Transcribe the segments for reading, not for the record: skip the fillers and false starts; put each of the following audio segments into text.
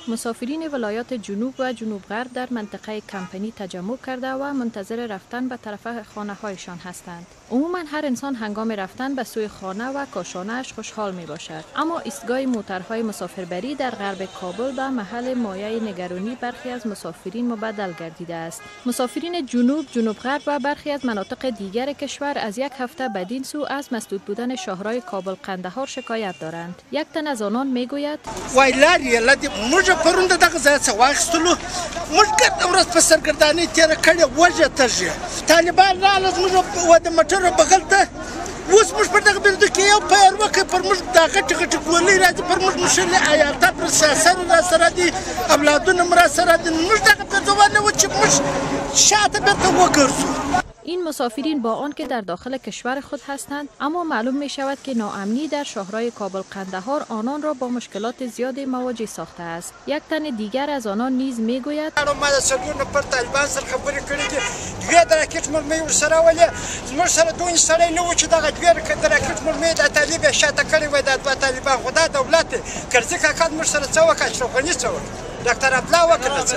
مسافرین ولایات جنوب و جنوب غرب در منطقه کمپنی تجمع کرده و منتظر رفتن به طرف خانه هایشان هستند. عموما هر انسان هنگام رفتن به سوی خانه و کاشانه‌اش خوشحال می باشد، اما ایستگاه موترهای مسافربری در غرب کابل به محل مایه نگرانی برخی از مسافرین مبدل گردیده است. مسافرین جنوب، جنوب غرب و برخی از مناطق دیگر کشور از یک هفته بدین سو از مسدود بودن شاهرای کابل قندهار شکایت دارند. یک تن از آنان می گوید پرونده دغه ځای څخه واخیستلو موږ ګرد ورځ په سرګردانۍ تېره کړې وږه تږې طالبان راغله زموږ د موټرو بغل ته اوس موږ پر دغه بندو کې یو پیر وکړ پر موږ دا غټې غټې ګولۍ راځي پر موږ مشرلې عیالته پر سیاسر راسره دي اولادونه م راسره دي موږ دغه پېرزوانه و چې موږ شاته بېرته وګرځو. این مسافرین با آن که در داخل کشور خود هستند، اما معلوم می شود که ناامنی در شاهرای کابل قندهار آنان را با مشکلات زیادی مواجه ساخته است. یک تن دیگر از آنان نیز می گوید ما د سلګونو پر طالبان سره خبرې کړې دي دوی د راکټ مرمۍ ورسره ولې زموږ سره دوی سړی نه و چې دغه دوی د راکټ مرمۍ د طالب یې شاته کړې وای د دوه طالبان خو دا دولت کرزي کاکا زموږ سره څه وکړه اشرف غني څه وکړه ډاکټر عبدالله وکړه څه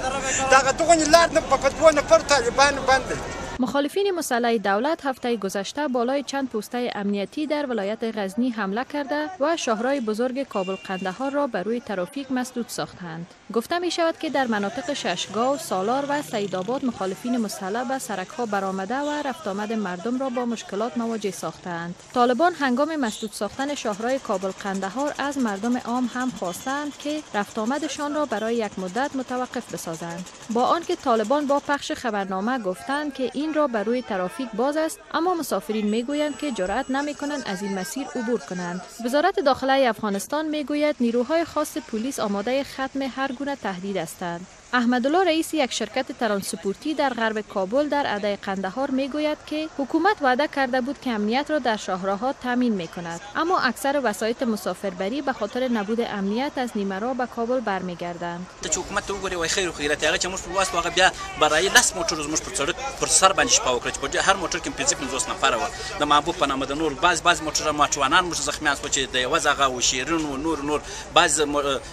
دغه دغونې لار نه په دوه نفر طالبان باندې. مخالفین مسلح دولت هفته گذشته بالای چند پوسته امنیتی در ولایت غزنی حمله کرده و شاهرای بزرگ کابل قندهار را بر روی ترافیک مسدود ساختند. گفته می شود که در مناطق ششگاو، سالار و سیدآباد مخالفین مسلح به سرک‌ها برآمده و رفت آمد مردم را با مشکلات مواجه ساختند. طالبان هنگام مسدود ساختن شاهرای کابل قندهار از مردم عام هم خواستند که رفت آمدشان را برای یک مدت متوقف بسازند. با آنکه طالبان با پخش خبرنامه گفتند که این را بر روی ترافیک باز است، اما مسافرین میگویند که جرأت نمیکنند از این مسیر عبور کنند. وزارت داخله افغانستان میگوید نیروهای خاص پلیس آماده ختم هر گونه تهدید هستند. احمدالله رئیس یک شرکت ترانسپورتی در غرب کابل در اده قندهار میگوید که حکومت وعده کرده بود که امنیت را در شاهراها تامین میکند، اما اکثر وسایط مسافربری به خاطر نبود امنیت از نیمرا به کابل برمیگردند. حکومت وګوري وای خیر خو خیرت هغه چې موږ په واسطه هغه بیا برای لاس موټر موږ پر سړک پر سر باندې شپه وکړه چې هر موټر کې 55 نفر و د محبوب په نامه د نور باز موټر ماچوانان موږ زخمیان شو چې د وزغه و شیرین و نور باز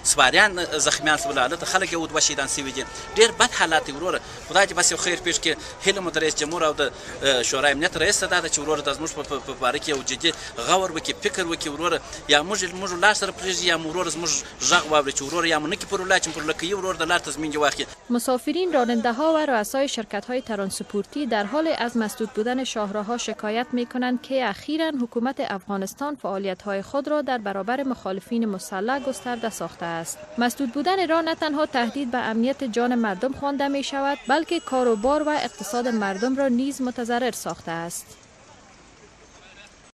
سپاریان زخمیان شول حالت خلک یو د وشیدان سی ډیر بد حالات وروره خدای دې بس خیر پیش کې هله مدرس جمهور او د شورای امنیت رئیس دا چې وروره د زموږ په باره کې او جدي غور وکي فکر وکي وروره یا موږ لا سره پرېږي یا وروره زموږ ژغ واوري چې وروره یا مونږ کې پر ولای چې پر لکه وروره د لار تضمین واخلي. مسافرین، راننده ها و رؤسای شرکت های ترانسپورتی در حال از مسدود بودن شاهراها شکایت می کنند که اخیراً حکومت افغانستان فعالیت های خود را در برابر مخالفین مسلح گسترده ساخته است. مسدود بودن را نه تنها تهدید به امنیت جان مردم خوانده می شود، بلکه کاروبار و اقتصاد مردم را نیز متضرر ساخته است.